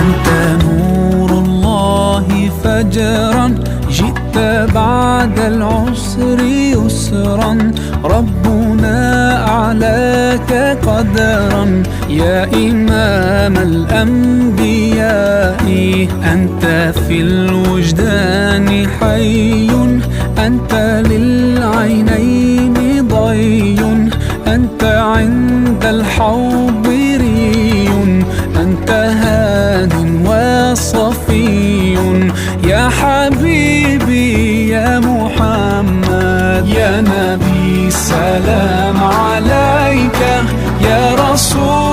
أنت نور الله فجرا، جئت بعد العسر يسرا، ربنا أعلاك قدرا يا إمام الأنبياء. أنت في الوجدان حي، أنت للعينين ضي، أنت عند الحوض ري، أنت هاد وصفي يا حبيبي يا محمد. يا نبي سلام عليك، يا رسول